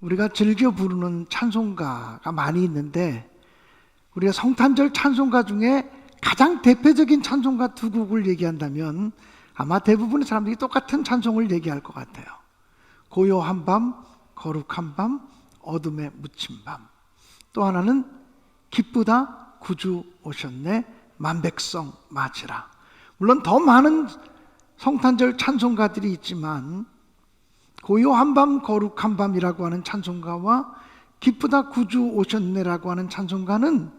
우리가 즐겨 부르는 찬송가가 많이 있는데 우리가 성탄절 찬송가 중에 가장 대표적인 찬송가 두 곡을 얘기한다면 아마 대부분의 사람들이 똑같은 찬송을 얘기할 것 같아요. 고요한 밤, 거룩한 밤, 어둠에 묻힌 밤. 또 하나는 기쁘다 구주 오셨네, 만백성 맞으라. 물론 더 많은 성탄절 찬송가들이 있지만 고요한 밤 거룩한 밤이라고 하는 찬송가와 기쁘다 구주 오셨네라고 하는 찬송가는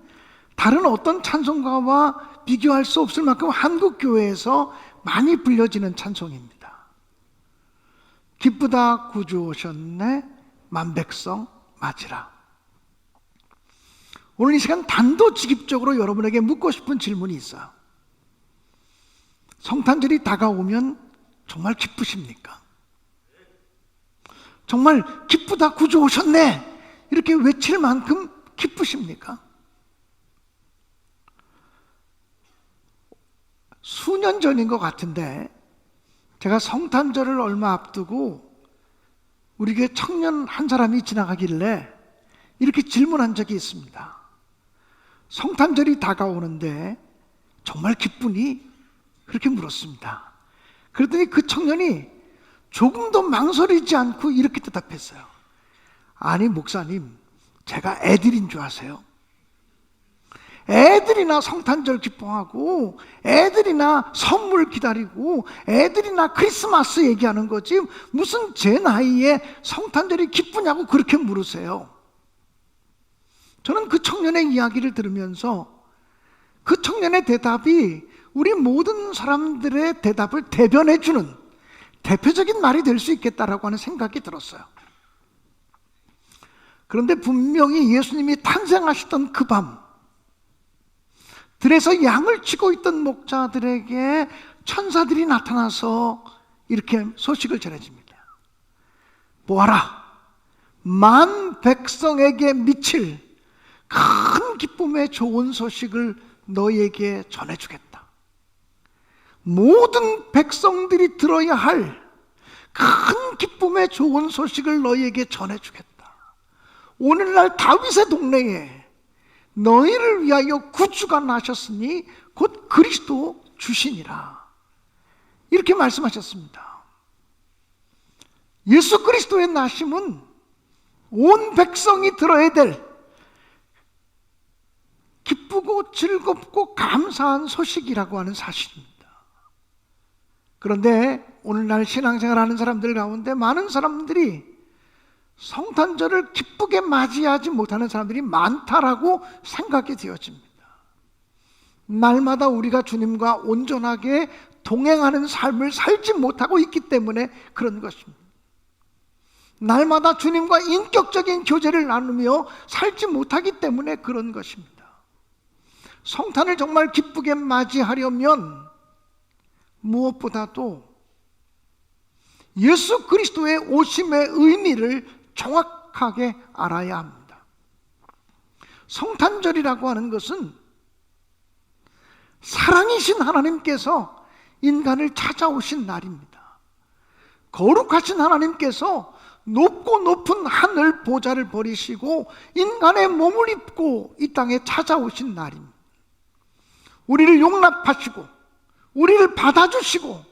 다른 어떤 찬송가와 비교할 수 없을 만큼 한국 교회에서 많이 불려지는 찬송입니다. 기쁘다 구주 오셨네, 만백성 맞으라. 오늘 이 시간 단도직입적으로 여러분에게 묻고 싶은 질문이 있어요. 성탄절이 다가오면 정말 기쁘십니까? 정말 기쁘다 구주 오셨네 이렇게 외칠 만큼 기쁘십니까? 수년 전인 것 같은데 제가 성탄절을 얼마 앞두고 우리 교회 청년 한 사람이 지나가길래 이렇게 질문한 적이 있습니다. 성탄절이 다가오는데 정말 기쁘니? 그렇게 물었습니다. 그랬더니 그 청년이 조금도 망설이지 않고 이렇게 대답했어요. 아니 목사님, 제가 애들인 줄 아세요? 애들이나 성탄절 기뻐하고 애들이나 선물 기다리고 애들이나 크리스마스 얘기하는 거지 무슨 제 나이에 성탄절이 기쁘냐고 그렇게 물으세요. 저는 그 청년의 이야기를 들으면서 그 청년의 대답이 우리 모든 사람들의 대답을 대변해주는 대표적인 말이 될 수 있겠다라고 하는 생각이 들었어요. 그런데 분명히 예수님이 탄생하시던 그 밤, 들에서 양을 치고 있던 목자들에게 천사들이 나타나서 이렇게 소식을 전해집니다. 보아라, 만 백성에게 미칠 큰 기쁨의 좋은 소식을 너희에게 전해주겠다. 모든 백성들이 들어야 할 큰 기쁨의 좋은 소식을 너희에게 전해주겠다. 오늘날 다윗의 동네에 너희를 위하여 구주가 나셨으니 곧 그리스도 주시니라. 이렇게 말씀하셨습니다. 예수 그리스도의 나심은 온 백성이 들어야 될 기쁘고 즐겁고 감사한 소식이라고 하는 사실입니다. 그런데 오늘날 신앙생활하는 사람들 가운데 많은 사람들이 성탄절을 기쁘게 맞이하지 못하는 사람들이 많다라고 생각이 되어집니다. 날마다 우리가 주님과 온전하게 동행하는 삶을 살지 못하고 있기 때문에 그런 것입니다. 날마다 주님과 인격적인 교제를 나누며 살지 못하기 때문에 그런 것입니다. 성탄을 정말 기쁘게 맞이하려면 무엇보다도 예수 그리스도의 오심의 의미를 정확하게 알아야 합니다. 성탄절이라고 하는 것은 사랑이신 하나님께서 인간을 찾아오신 날입니다. 거룩하신 하나님께서 높고 높은 하늘 보좌를 버리시고 인간의 몸을 입고 이 땅에 찾아오신 날입니다. 우리를 용납하시고 우리를 받아주시고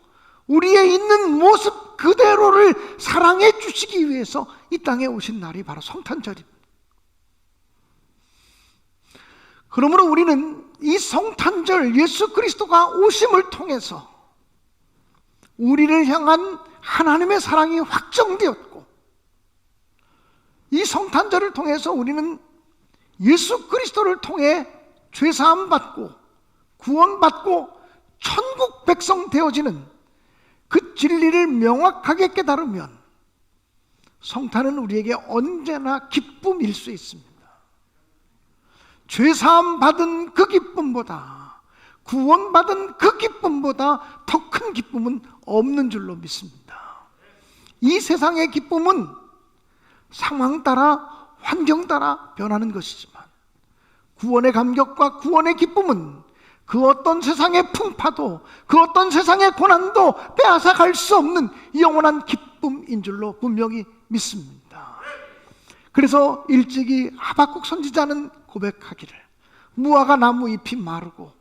우리의 있는 모습 그대로를 사랑해 주시기 위해서 이 땅에 오신 날이 바로 성탄절입니다. 그러므로 우리는 이 성탄절 예수 그리스도가 오심을 통해서 우리를 향한 하나님의 사랑이 확정되었고 이 성탄절을 통해서 우리는 예수 그리스도를 통해 죄사함 받고 구원받고 천국 백성 되어지는 그 진리를 명확하게 깨달으면 성탄은 우리에게 언제나 기쁨일 수 있습니다. 죄사함 받은 그 기쁨보다 구원받은 그 기쁨보다 더 큰 기쁨은 없는 줄로 믿습니다. 이 세상의 기쁨은 상황 따라 환경 따라 변하는 것이지만 구원의 감격과 구원의 기쁨은 그 어떤 세상의 풍파도 그 어떤 세상의 고난도 빼앗아 갈 수 없는 영원한 기쁨인 줄로 분명히 믿습니다. 그래서 일찍이 하박국 선지자는 고백하기를 무화과 나무 잎이 마르고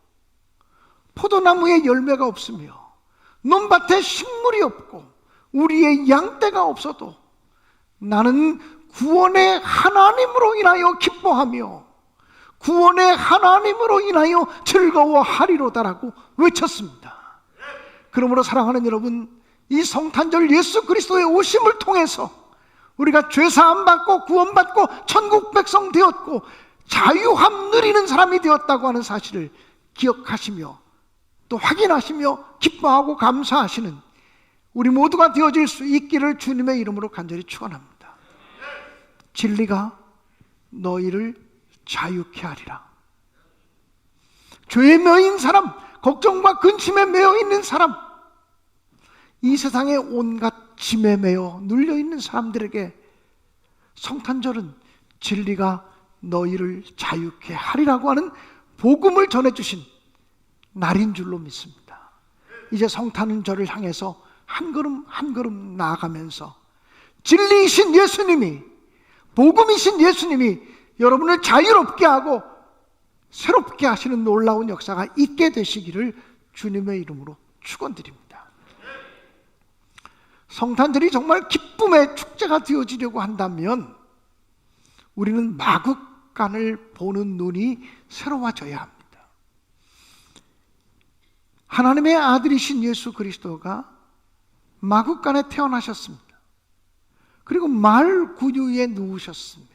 포도나무에 열매가 없으며 논밭에 식물이 없고 우리의 양떼가 없어도 나는 구원의 하나님으로 인하여 기뻐하며 구원의 하나님으로 인하여 즐거워하리로다라고 외쳤습니다. 그러므로 사랑하는 여러분, 이 성탄절 예수 그리스도의 오심을 통해서 우리가 죄사함 받고 구원받고 천국 백성 되었고 자유함 누리는 사람이 되었다고 하는 사실을 기억하시며 또 확인하시며 기뻐하고 감사하시는 우리 모두가 되어질 수 있기를 주님의 이름으로 간절히 축원합니다. 진리가 너희를 자유케 하리라. 죄에 매인 사람, 걱정과 근심에 매여 있는 사람, 이 세상에 온갖 짐에 매여 눌려 있는 사람들에게 성탄절은 진리가 너희를 자유케 하리라고 하는 복음을 전해주신 날인 줄로 믿습니다. 이제 성탄절을 향해서 한 걸음 한 걸음 나아가면서 진리이신 예수님이, 복음이신 예수님이 여러분을 자유롭게 하고 새롭게 하시는 놀라운 역사가 있게 되시기를 주님의 이름으로 축원드립니다. 성탄절이 정말 기쁨의 축제가 되어지려고 한다면 우리는 마국간을 보는 눈이 새로워져야 합니다. 하나님의 아들이신 예수 그리스도가 마국간에 태어나셨습니다. 그리고 말 구유에 누우셨습니다.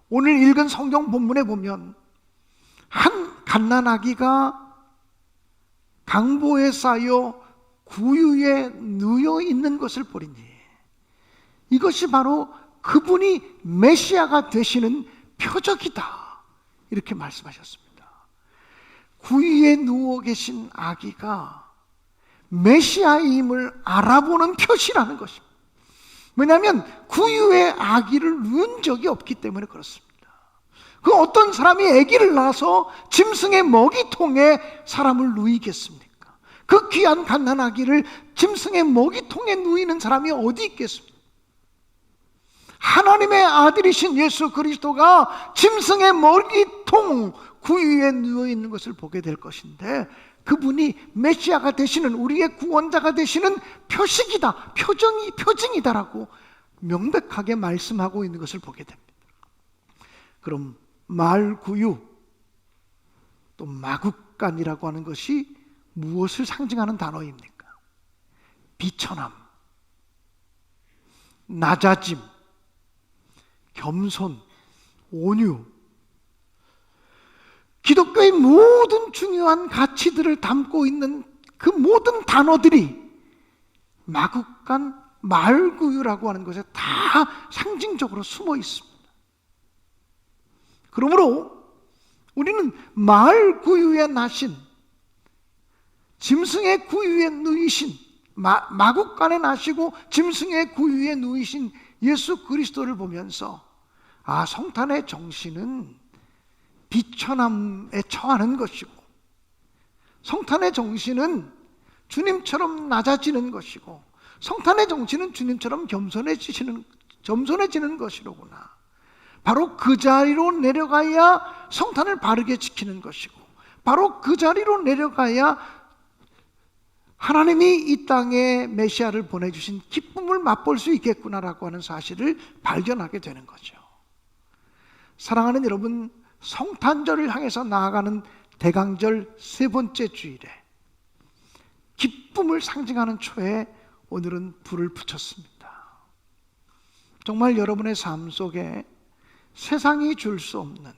오늘 읽은 성경 본문에 보면 한 갓난아기가 강보에 쌓여 구유에 누워 있는 것을 보리니 이것이 바로 그분이 메시아가 되시는 표적이다, 이렇게 말씀하셨습니다. 구유에 누워 계신 아기가 메시아임을 알아보는 표시라는 것입니다. 왜냐하면 구유에 아기를 누운 적이 없기 때문에 그렇습니다. 그 어떤 사람이 아기를 낳아서 짐승의 먹이통에 사람을 누이겠습니까? 그 귀한 갓난아기를 짐승의 먹이통에 누이는 사람이 어디 있겠습니까? 하나님의 아들이신 예수 그리스도가 짐승의 먹이통 구유에 누워 있는 것을 보게 될 것인데 그분이 메시아가 되시는, 우리의 구원자가 되시는 표식이다, 표징이다라고 명백하게 말씀하고 있는 것을 보게 됩니다. 그럼 말구유 또 마국간이라고 하는 것이 무엇을 상징하는 단어입니까? 비천함, 낮아짐, 겸손, 온유, 기독교의 모든 중요한 가치들을 담고 있는 그 모든 단어들이 마국간, 말구유라고 하는 것에 다 상징적으로 숨어 있습니다. 그러므로 우리는 말구유에 나신, 짐승의 구유에 누이신, 마국간에 나시고 짐승의 구유에 누이신 예수 그리스도를 보면서 아, 성탄의 정신은 비천함에 처하는 것이고 성탄의 정신은 주님처럼 낮아지는 것이고 성탄의 정신은 주님처럼 겸손해지는 것이로구나. 바로 그 자리로 내려가야 성탄을 바르게 지키는 것이고 바로 그 자리로 내려가야 하나님이 이 땅에 메시아를 보내주신 기쁨을 맛볼 수 있겠구나라고 하는 사실을 발견하게 되는 거죠. 사랑하는 여러분, 성탄절을 향해서 나아가는 대강절 세 번째 주일에 기쁨을 상징하는 초에 오늘은 불을 붙였습니다. 정말 여러분의 삶 속에 세상이 줄 수 없는,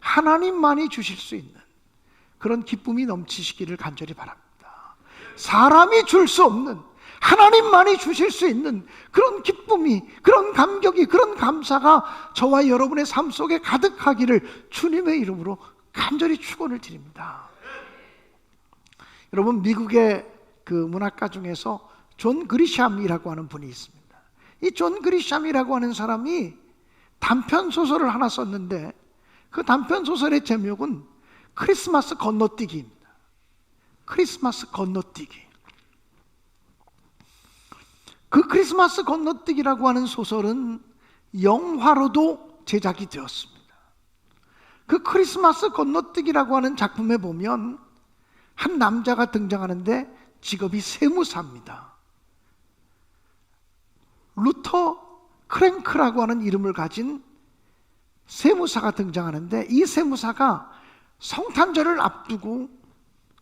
하나님만이 주실 수 있는 그런 기쁨이 넘치시기를 간절히 바랍니다. 사람이 줄 수 없는, 하나님만이 주실 수 있는 그런 기쁨이, 그런 감격이, 그런 감사가 저와 여러분의 삶 속에 가득하기를 주님의 이름으로 간절히 축원을 드립니다. 여러분, 미국의 그 문학가 중에서 존 그리샴이라고 하는 분이 있습니다. 이 존 그리샴이라고 하는 사람이 단편 소설을 하나 썼는데 그 단편 소설의 제목은 크리스마스 건너뛰기입니다. 크리스마스 건너뛰기. 그 크리스마스 건너뛰기라고 하는 소설은 영화로도 제작이 되었습니다. 그 크리스마스 건너뛰기라고 하는 작품에 보면 한 남자가 등장하는데 직업이 세무사입니다. 루터 크랭크라고 하는 이름을 가진 세무사가 등장하는데, 이 세무사가 성탄절을 앞두고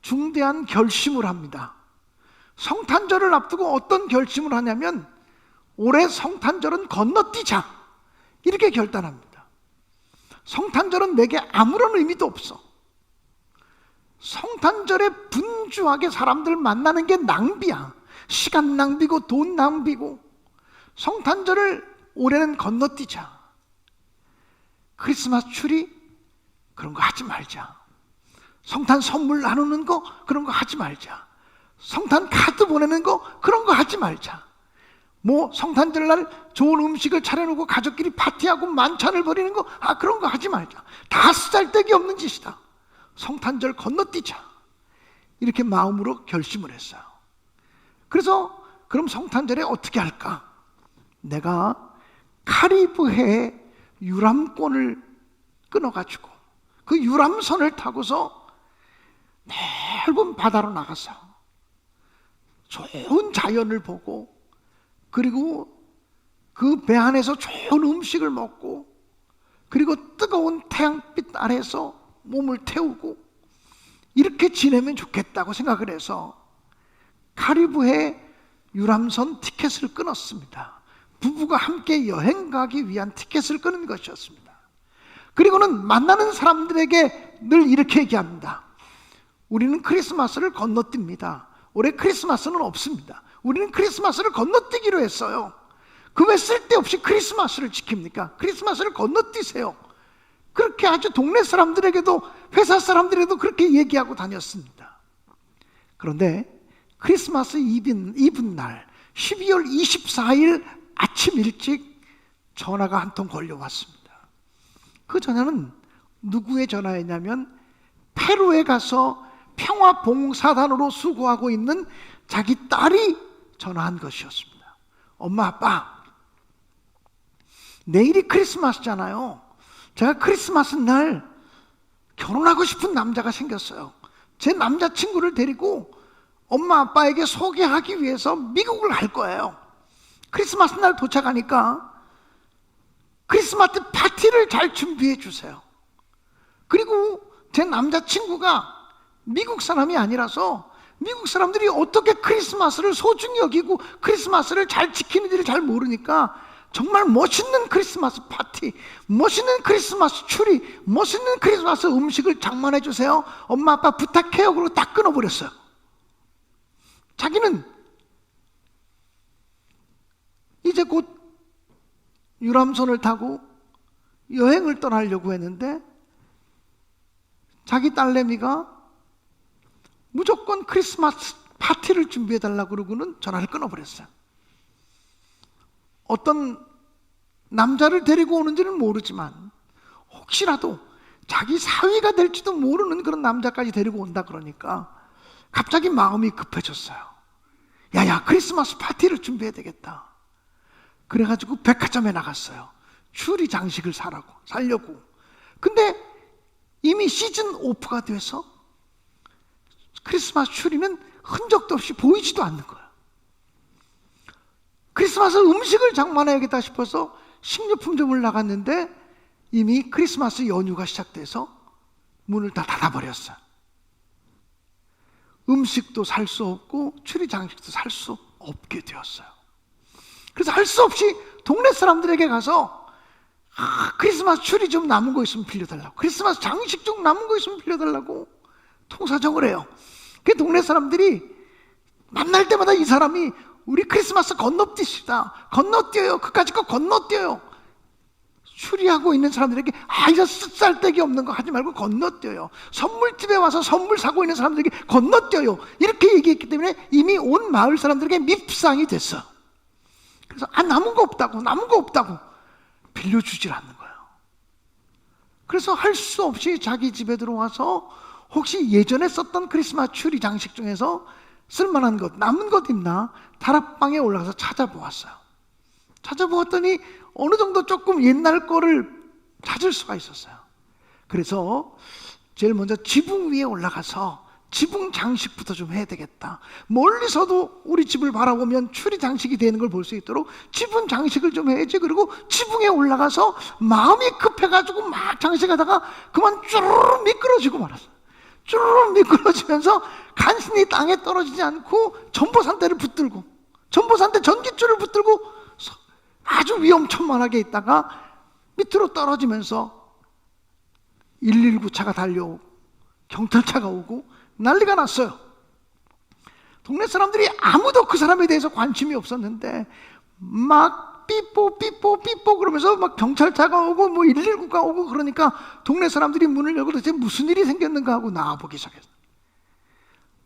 중대한 결심을 합니다. 성탄절을 앞두고 어떤 결심을 하냐면, 올해 성탄절은 건너뛰자, 이렇게 결단합니다. 성탄절은 내게 아무런 의미도 없어. 성탄절에 분주하게 사람들 만나는 게 낭비야. 시간 낭비고 돈 낭비고. 성탄절을 올해는 건너뛰자. 크리스마스 추리? 그런 거 하지 말자. 성탄 선물 나누는 거? 그런 거 하지 말자. 성탄 카드 보내는 거? 그런 거 하지 말자. 뭐 성탄절날 좋은 음식을 차려놓고 가족끼리 파티하고 만찬을 벌이는 거? 그런 거 하지 말자. 다 쓰잘데기 없는 짓이다. 성탄절 건너뛰자. 이렇게 마음으로 결심을 했어요. 그래서 그럼 성탄절에 어떻게 할까? 내가 카리브해 유람권을 끊어가지고 그 유람선을 타고서 넓은 바다로 나가서 좋은 자연을 보고, 그리고 그 배 안에서 좋은 음식을 먹고, 그리고 뜨거운 태양빛 아래서 몸을 태우고, 이렇게 지내면 좋겠다고 생각을 해서 카리브해 유람선 티켓을 끊었습니다. 부부가 함께 여행 가기 위한 티켓을 끊은 것이었습니다. 그리고는 만나는 사람들에게 늘 이렇게 얘기합니다. 우리는 크리스마스를 건너뜁니다. 올해 크리스마스는 없습니다. 우리는 크리스마스를 건너뛰기로 했어요. 그 왜 쓸데없이 크리스마스를 지킵니까? 크리스마스를 건너뛰세요. 그렇게 아주 동네 사람들에게도, 회사 사람들에게도 그렇게 얘기하고 다녔습니다. 그런데 크리스마스 이브날 12월 24일 아침 일찍 전화가 한 통 걸려왔습니다. 그 전화는 누구의 전화였냐면, 페루에 가서 평화봉사단으로 수고하고 있는 자기 딸이 전화한 것이었습니다. 엄마, 아빠, 내일이 크리스마스잖아요. 제가 크리스마스 날 결혼하고 싶은 남자가 생겼어요. 제 남자친구를 데리고 엄마 아빠에게 소개하기 위해서 미국을 갈 거예요. 크리스마스 날 도착하니까 크리스마스 파티를 잘 준비해 주세요. 그리고 제 남자친구가 미국 사람이 아니라서 미국 사람들이 어떻게 크리스마스를 소중히 여기고 크리스마스를 잘 지키는지를 잘 모르니까 정말 멋있는 크리스마스 파티, 멋있는 크리스마스 추리, 멋있는 크리스마스 음식을 장만해 주세요. 엄마 아빠 부탁해요. 그러고 딱 끊어버렸어요. 자기는 이제 곧 유람선을 타고 여행을 떠나려고 했는데, 자기 딸내미가 무조건 크리스마스 파티를 준비해달라고 그러고는 전화를 끊어버렸어요. 어떤 남자를 데리고 오는지는 모르지만 혹시라도 자기 사위가 될지도 모르는 그런 남자까지 데리고 온다 그러니까 갑자기 마음이 급해졌어요. 야야, 크리스마스 파티를 준비해야 되겠다. 그래가지고 백화점에 나갔어요. 추리 장식을 사려고. 근데 이미 시즌 오프가 돼서 크리스마스 추리는 흔적도 없이 보이지도 않는 거예요. 크리스마스 음식을 장만해야겠다 싶어서 식료품점을 나갔는데 이미 크리스마스 연휴가 시작돼서 문을 다 닫아버렸어요. 음식도 살 수 없고 추리 장식도 살 수 없게 되었어요. 그래서 할 수 없이 동네 사람들에게 가서 크리스마스 추리 좀 남은 거 있으면 빌려달라고, 크리스마스 장식 좀 남은 거 있으면 빌려달라고 통사정을 해요. 그 동네 사람들이 만날 때마다 이 사람이 우리 크리스마스 건너뛰시다, 건너뛰어요, 그까짓 거 건너뛰어요. 추리하고 있는 사람들에게 이거 쓸데기 없는 거 하지 말고 건너뛰어요. 선물집에 와서 선물 사고 있는 사람들에게 건너뛰어요. 이렇게 얘기했기 때문에 이미 온 마을 사람들에게 밉상이 됐어. 그래서 남은 거 없다고 빌려주질 않는 거예요. 그래서 할 수 없이 자기 집에 들어와서 혹시 예전에 썼던 크리스마스 추리 장식 중에서 쓸만한 것, 남은 것 있나 다락방에 올라가서 찾아보았어요. 찾아보았더니 어느 정도 조금 옛날 거를 찾을 수가 있었어요. 그래서 제일 먼저 지붕 위에 올라가서 지붕 장식부터 좀 해야 되겠다. 멀리서도 우리 집을 바라보면 추리 장식이 되는 걸 볼 수 있도록 지붕 장식을 좀 해야지. 그리고 지붕에 올라가서 마음이 급해가지고 막 장식하다가 그만 쭈르르 미끄러지고 말았어요. 쭈르르 미끄러지면서 간신히 땅에 떨어지지 않고 전보산대를 붙들고, 전보산대 전깃줄을 붙들고 아주 위험천만하게 있다가 밑으로 떨어지면서 119 차가 달려오고 경찰차가 오고 난리가 났어요. 동네 사람들이 아무도 그 사람에 대해서 관심이 없었는데 막 삐뽀 삐뽀 삐뽀 그러면서 막 경찰차가 오고 뭐 119가 오고 그러니까 동네 사람들이 문을 열고 도대체 무슨 일이 생겼는가 하고 나와보기 시작했어요.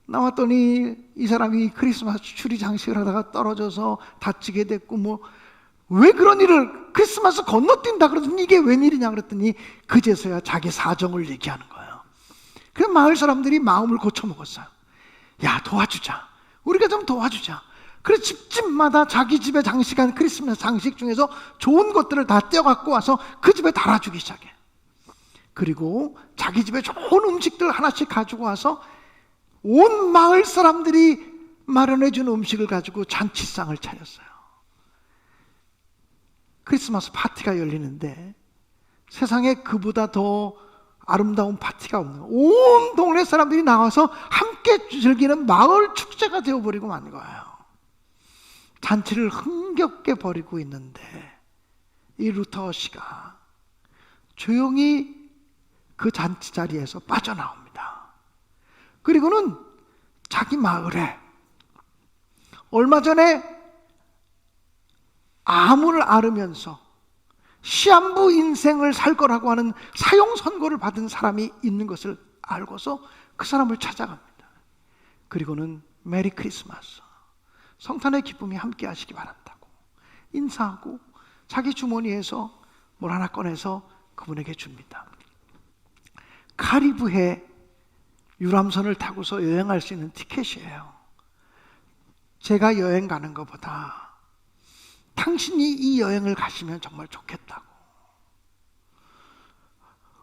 나왔더니 이 사람이 크리스마스 추리 장식을 하다가 떨어져서 다치게 됐고, 뭐 왜 그런 일을 크리스마스 건너뛴다 그러더니 이게 웬일이냐 그랬더니 그제서야 자기 사정을 얘기하는 거예요. 그 마을 사람들이 마음을 고쳐먹었어요. 야, 도와주자. 우리가 좀 도와주자. 그래서 집집마다 자기 집에 장식한 크리스마스 장식 중에서 좋은 것들을 다 떼어갖고 와서 그 집에 달아주기 시작해. 그리고 자기 집에 좋은 음식들 하나씩 가지고 와서 온 마을 사람들이 마련해준 음식을 가지고 잔치상을 차렸어요. 크리스마스 파티가 열리는데 세상에 그보다 더 아름다운 파티가 없는, 온 동네 사람들이 나와서 함께 즐기는 마을 축제가 되어버리고 만 거예요. 잔치를 흥겹게 벌이고 있는데 이 루터 씨가 조용히 그 잔치 자리에서 빠져나옵니다. 그리고는 자기 마을에 얼마 전에 암을 앓으면서 시한부 인생을 살 거라고 하는 사형 선고를 받은 사람이 있는 것을 알고서 그 사람을 찾아갑니다. 그리고는 메리 크리스마스, 성탄의 기쁨이 함께 하시기 바란다고 인사하고 자기 주머니에서 뭘 하나 꺼내서 그분에게 줍니다. 카리브해 유람선을 타고서 여행할 수 있는 티켓이에요. 제가 여행 가는 것보다 당신이 이 여행을 가시면 정말 좋겠다고.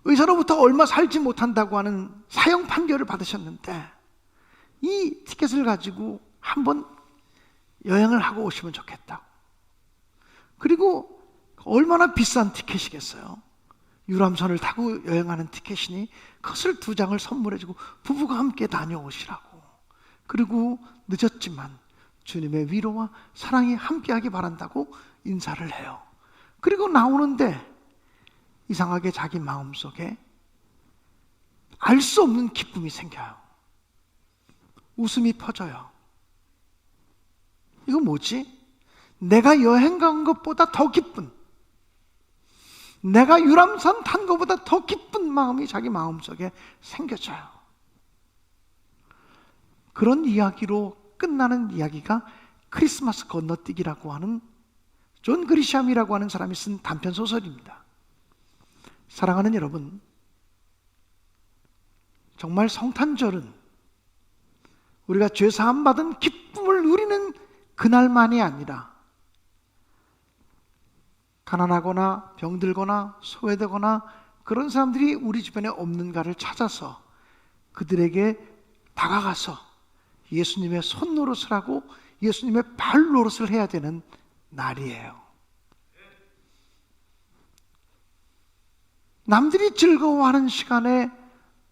의사로부터 얼마 살지 못한다고 하는 사형 판결을 받으셨는데 이 티켓을 가지고 한번 여행을 하고 오시면 좋겠다고. 그리고 얼마나 비싼 티켓이겠어요. 유람선을 타고 여행하는 티켓이니 그것을 2장을 선물해주고 부부가 함께 다녀오시라고. 그리고 늦었지만 주님의 위로와 사랑이 함께하기 바란다고 인사를 해요. 그리고 나오는데 이상하게 자기 마음속에 알 수 없는 기쁨이 생겨요. 웃음이 퍼져요. 이거 뭐지? 내가 여행 간 것보다 더 기쁜, 내가 유람선 탄 것보다 더 기쁜 마음이 자기 마음속에 생겨져요. 그런 이야기로 끝나는 이야기가 크리스마스 건너뛰기라고 하는 존 그리샴이라고 하는 사람이 쓴 단편 소설입니다. 사랑하는 여러분, 정말 성탄절은 우리가 죄 사함 받은 기쁨을 누리는 그날만이 아니라 가난하거나 병들거나 소외되거나 그런 사람들이 우리 주변에 없는가를 찾아서 그들에게 다가가서 예수님의 손 노릇을 하고 예수님의 발 노릇을 해야 되는 날이에요. 남들이 즐거워하는 시간에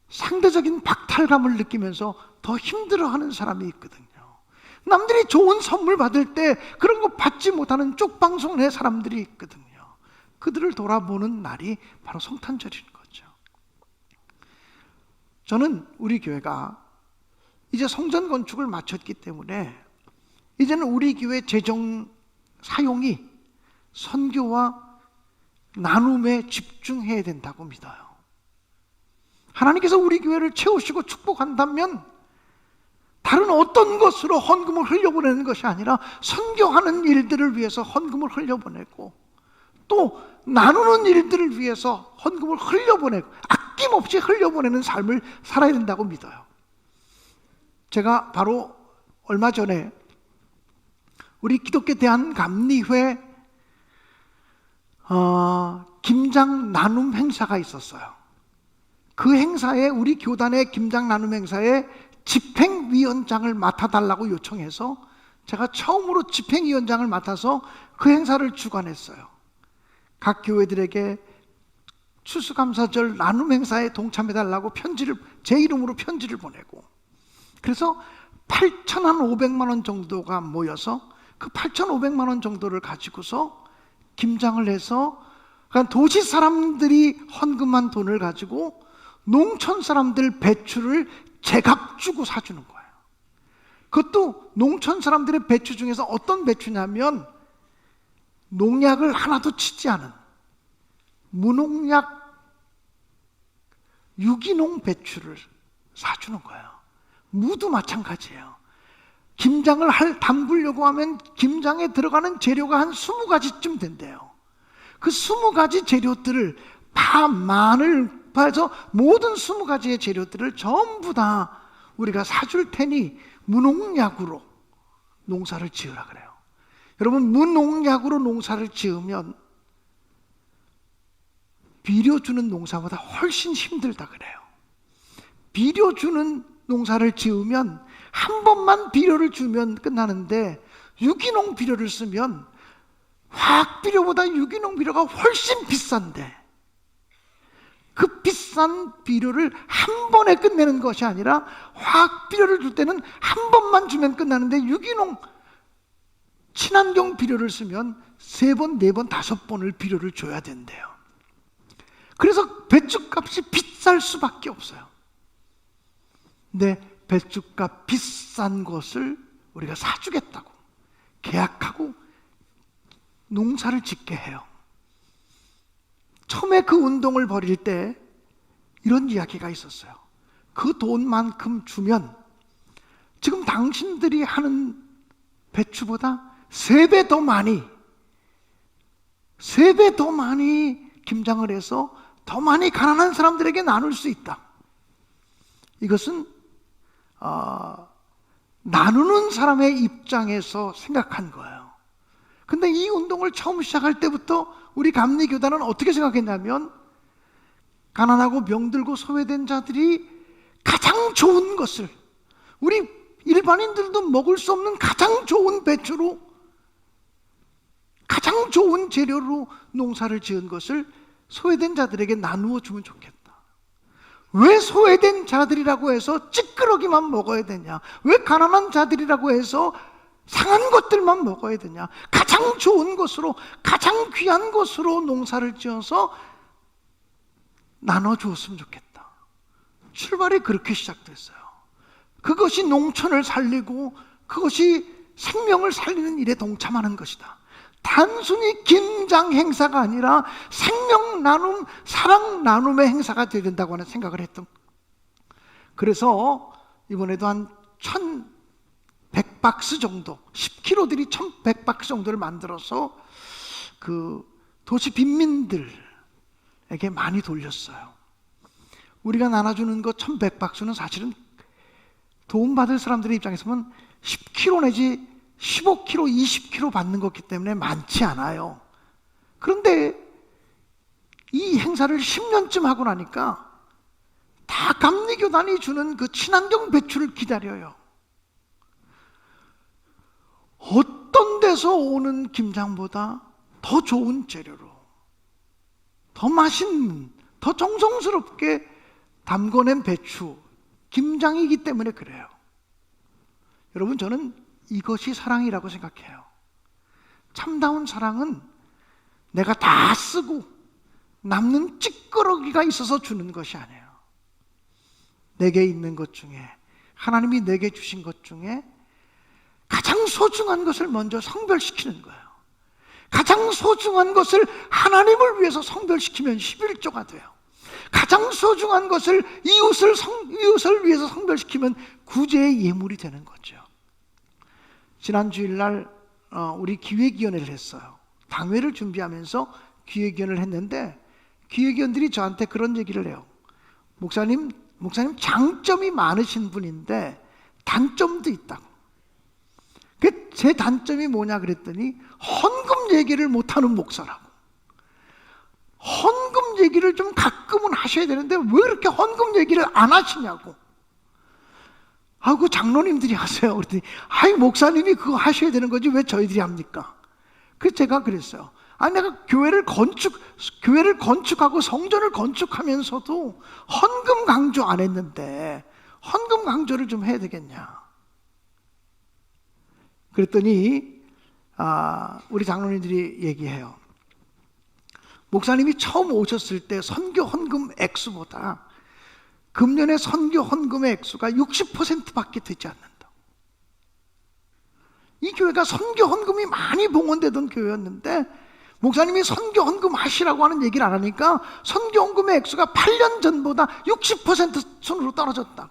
상대적인 박탈감을 느끼면서 더 힘들어하는 사람이 있거든요. 남들이 좋은 선물 받을 때 그런 거 받지 못하는 쪽방송의 사람들이 있거든요. 그들을 돌아보는 날이 바로 성탄절인 거죠. 저는 우리 교회가 이제 성전 건축을 마쳤기 때문에 이제는 우리 교회 재정 사용이 선교와 나눔에 집중해야 된다고 믿어요. 하나님께서 우리 교회를 채우시고 축복한다면 다른 어떤 것으로 헌금을 흘려보내는 것이 아니라 선교하는 일들을 위해서 헌금을 흘려보내고 또 나누는 일들을 위해서 헌금을 흘려보내고 아낌없이 흘려보내는 삶을 살아야 된다고 믿어요. 제가 바로 얼마 전에 우리 기독교 대한감리회 김장 나눔 행사가 있었어요. 그 행사에, 우리 교단의 김장 나눔 행사에 집행위원장을 맡아달라고 요청해서 제가 처음으로 집행위원장을 맡아서 그 행사를 주관했어요. 각 교회들에게 추수감사절 나눔 행사에 동참해달라고 제 이름으로 편지를 보내고, 그래서 8,500만 원 정도가 모여서 그 8,500만 원 정도를 가지고서 김장을 해서, 그러니까 도시 사람들이 헌금한 돈을 가지고 농촌 사람들 배추를 제값 주고 사주는 거예요. 그것도 농촌 사람들의 배추 중에서 어떤 배추냐면 농약을 하나도 치지 않은 무농약 유기농 배추를 사주는 거예요. 무도 마찬가지예요. 김장을 담그려고 하면 김장에 들어가는 재료가 한 20가지쯤 된대요. 그 20가지 재료들을 파, 마늘, 해서 모든 20가지의 재료들을 전부 다 우리가 사줄 테니 무농약으로 농사를 지으라 그래요. 여러분, 무농약으로 농사를 지으면 비료 주는 농사보다 훨씬 힘들다 그래요. 비료 주는 농사를 지으면 한 번만 비료를 주면 끝나는데, 유기농 비료를 쓰면 화학 비료보다 유기농 비료가 훨씬 비싼데, 그 비싼 비료를 한 번에 끝내는 것이 아니라 화학 비료를 줄 때는 한 번만 주면 끝나는데, 유기농 친환경 비료를 쓰면 3번, 4번, 5번을 비료를 줘야 된대요. 그래서 배추값이 비쌀 수밖에 없어요. 근데 배추값 비싼 것을 우리가 사주겠다고 계약하고 농사를 짓게 해요. 처음에 그 운동을 벌일 때 이런 이야기가 있었어요. 그 돈만큼 주면 지금 당신들이 하는 배추보다 3배 더 많이 김장을 해서 더 많이 가난한 사람들에게 나눌 수 있다. 이것은 나누는 사람의 입장에서 생각한 거예요. 근데 이 운동을 처음 시작할 때부터 우리 감리교단은 어떻게 생각했냐면, 가난하고 병들고 소외된 자들이 가장 좋은 것을, 우리 일반인들도 먹을 수 없는 가장 좋은 배추로, 가장 좋은 재료로 농사를 지은 것을 소외된 자들에게 나누어 주면 좋겠다. 왜 소외된 자들이라고 해서 찌끄러기만 먹어야 되냐? 왜 가난한 자들이라고 해서 상한 것들만 먹어야 되냐? 가장 좋은 것으로, 가장 귀한 것으로 농사를 지어서 나눠주었으면 좋겠다. 출발이 그렇게 시작됐어요. 그것이 농촌을 살리고 그것이 생명을 살리는 일에 동참하는 것이다. 단순히 김장 행사가 아니라 생명 나눔, 사랑 나눔의 행사가 되어야 된다고 하는 생각을 했던. 그래서 이번에도 한 1,100박스 정도, 10kg들이 1,100박스 정도를 만들어서 그 도시 빈민들에게 많이 돌렸어요. 우리가 나눠주는 거 1,100박스는 사실은 도움받을 사람들의 입장에서 보면 10kg 내지 15kg, 20kg 받는 거기 때문에 많지 않아요. 그런데 이 행사를 10년쯤 하고 나니까 다 감리교단이 주는 그 친환경 배추를 기다려요. 어떤 데서 오는 김장보다 더 좋은 재료로, 더 맛있는, 더 정성스럽게 담궈낸 배추, 김장이기 때문에 그래요. 여러분, 저는 이것이 사랑이라고 생각해요. 참다운 사랑은 내가 다 쓰고 남는 찌끄러기가 있어서 주는 것이 아니에요. 내게 있는 것 중에, 하나님이 내게 주신 것 중에 가장 소중한 것을 먼저 성별시키는 거예요. 가장 소중한 것을 하나님을 위해서 성별시키면 11조가 돼요. 가장 소중한 것을 이웃을 위해서 성별시키면 구제의 예물이 되는 거죠. 지난 주일날 우리 기획위원회를 했어요. 당회를 준비하면서 기획위원회를 했는데, 기획위원들이 저한테 그런 얘기를 해요. 목사님 장점이 많으신 분인데 단점도 있다고. 제 단점이 뭐냐 그랬더니 헌금 얘기를 못하는 목사라고. 얘기를 좀 가끔은 하셔야 되는데 왜 이렇게 헌금 얘기를 안 하시냐고. 그 장로님들이 하세요. 그랬더니 목사님이 그거 하셔야 되는 거지 왜 저희들이 합니까? 그래서 제가 그랬어요. 내가 교회를 건축하고 성전을 건축하면서도 헌금 강조 안 했는데 헌금 강조를 좀 해야 되겠냐. 그랬더니 우리 장로님들이 얘기해요. 목사님이 처음 오셨을 때 선교 헌금 액수보다 금년의 선교 헌금의 액수가 60%밖에 되지 않는다. 이 교회가 선교 헌금이 많이 봉헌되던 교회였는데 목사님이 선교 헌금 하시라고 하는 얘기를 안 하니까 선교 헌금의 액수가 8년 전보다 60% 순으로 떨어졌다고.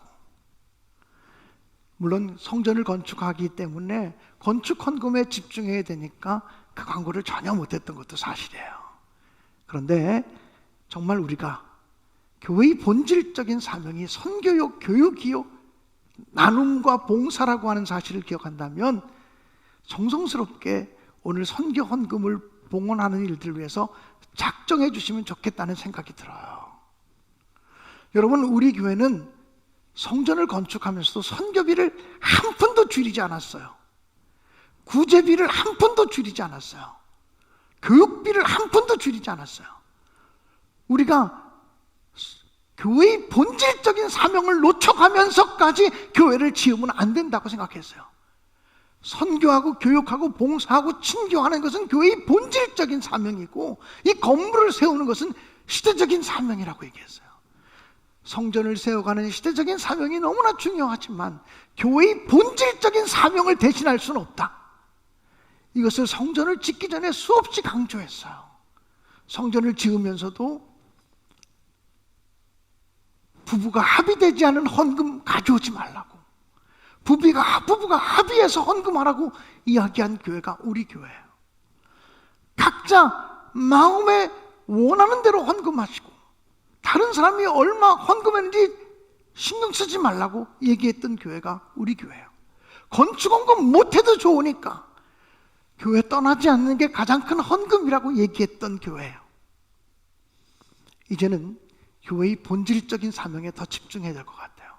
물론 성전을 건축하기 때문에 건축 헌금에 집중해야 되니까 그 광고를 전혀 못했던 것도 사실이에요. 그런데 정말 우리가 교회의 본질적인 사명이 선교요, 교육이요, 나눔과 봉사라고 하는 사실을 기억한다면 정성스럽게 오늘 선교 헌금을 봉헌하는 일들을 위해서 작정해 주시면 좋겠다는 생각이 들어요. 여러분, 우리 교회는 성전을 건축하면서도 선교비를 한 푼도 줄이지 않았어요. 구제비를 한 푼도 줄이지 않았어요. 교육비를 한 푼도 줄이지 않았어요. 우리가 교회의 본질적인 사명을 놓쳐가면서까지 교회를 지으면 안 된다고 생각했어요. 선교하고 교육하고 봉사하고 친교하는 것은 교회의 본질적인 사명이고 이 건물을 세우는 것은 시대적인 사명이라고 얘기했어요. 성전을 세워가는 시대적인 사명이 너무나 중요하지만 교회의 본질적인 사명을 대신할 수는 없다. 이것을 성전을 짓기 전에 수없이 강조했어요. 성전을 지으면서도 부부가 합의되지 않은 헌금 가져오지 말라고, 부부가 합의해서 헌금하라고 이야기한 교회가 우리 교회예요. 각자 마음에 원하는 대로 헌금하시고 다른 사람이 얼마 헌금했는지 신경 쓰지 말라고 얘기했던 교회가 우리 교회예요. 건축헌금 못해도 좋으니까 교회 떠나지 않는 게 가장 큰 헌금이라고 얘기했던 교회예요. 이제는 교회의 본질적인 사명에 더 집중해야 될 것 같아요.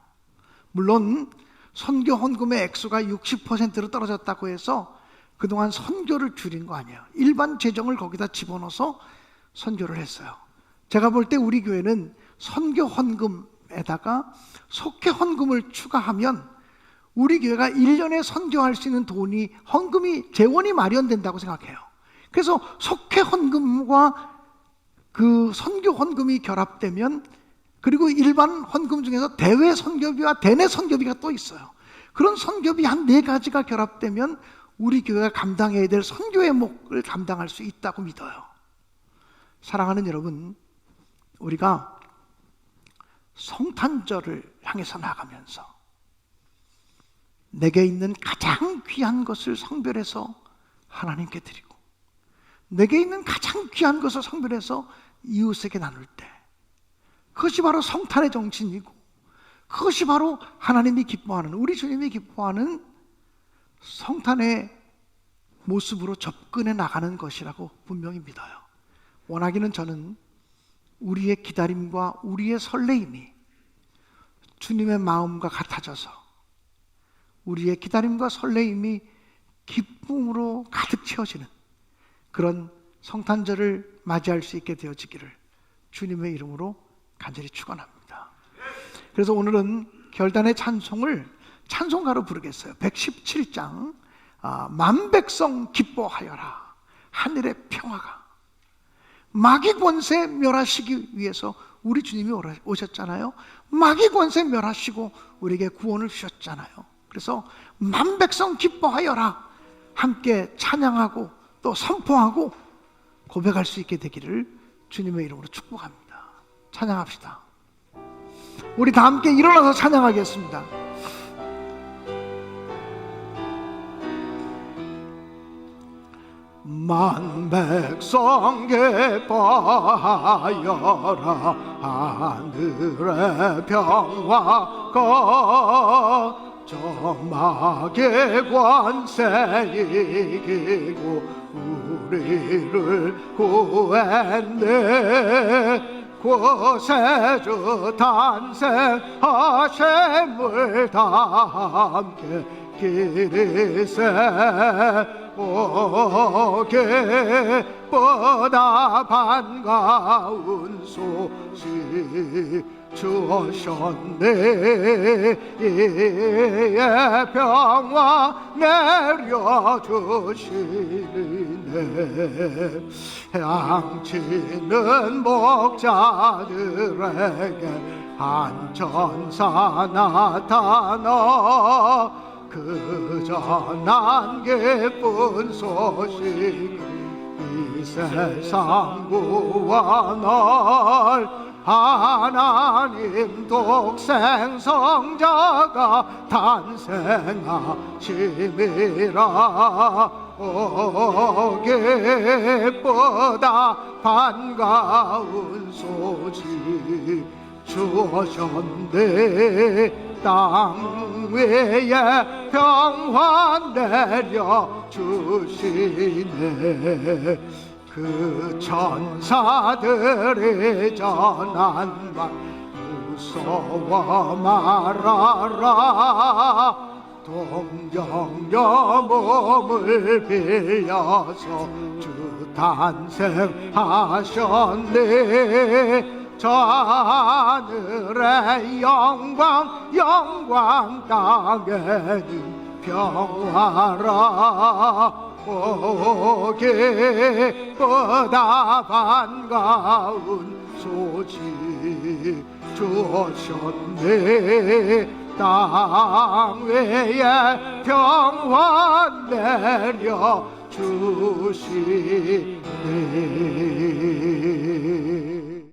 물론 선교 헌금의 액수가 60%로 떨어졌다고 해서 그동안 선교를 줄인 거 아니에요. 일반 재정을 거기다 집어넣어서 선교를 했어요. 제가 볼 때 우리 교회는 선교 헌금에다가 속회 헌금을 추가하면 우리 교회가 1년에 선교할 수 있는 돈이 헌금이 재원이 마련된다고 생각해요. 그래서 속회 헌금과 그 선교 헌금이 결합되면, 그리고 일반 헌금 중에서 대외 선교비와 대내 선교비가 또 있어요. 그런 선교비 한 4가지가 결합되면 우리 교회가 감당해야 될 선교의 몫을 감당할 수 있다고 믿어요. 사랑하는 여러분, 우리가 성탄절을 향해서 나가면서 내게 있는 가장 귀한 것을 성별해서 하나님께 드리고 내게 있는 가장 귀한 것을 성별해서 이웃에게 나눌 때, 그것이 바로 성탄의 정신이고 그것이 바로 하나님이 기뻐하는, 우리 주님이 기뻐하는 성탄의 모습으로 접근해 나가는 것이라고 분명히 믿어요. 원하기는 저는 우리의 기다림과 우리의 설레임이 주님의 마음과 같아져서 우리의 기다림과 설레임이 기쁨으로 가득 채워지는 그런 성탄절을 맞이할 수 있게 되어지기를 주님의 이름으로 간절히 축원합니다. 그래서 오늘은 결단의 찬송을 찬송가로 부르겠어요. 117장 만백성 기뻐하여라, 하늘의 평화가. 마귀 권세 멸하시기 위해서 우리 주님이 오셨잖아요. 마귀 권세 멸하시고 우리에게 구원을 주셨잖아요. 그래서 만백성 기뻐하여라 함께 찬양하고 또 선포하고 고백할 수 있게 되기를 주님의 이름으로 축복합니다. 찬양합시다. 우리 다 함께 일어나서 찬양하겠습니다. 만백성 기뻐하여라, 하늘의 평화가 저 마귀의 권세 이기고 우리를 구했네. 구세주 탄생하심을 다 함께 기리세 오게 보다 반가운 소식 주셨네. 이에 평화 내려주시네. 양치는 목자들에게 한 천사 나타나 그저 난 기쁜 소식 이 세상 구원할 하나님 독생 성자가 탄생하심이라. 오 기쁘다 반가운 소식 주셨네. 땅 위에 평화 내려주시네. 그 천사들이 전한 말 무서워 말아라. 동정여 몸을 빌려서 주 탄생하셨네. 저 하늘의 영광 영광 땅에는 평화라. 오게 보다 반가운 소식 주셨네. 땅 위에 평화 내려 주시네.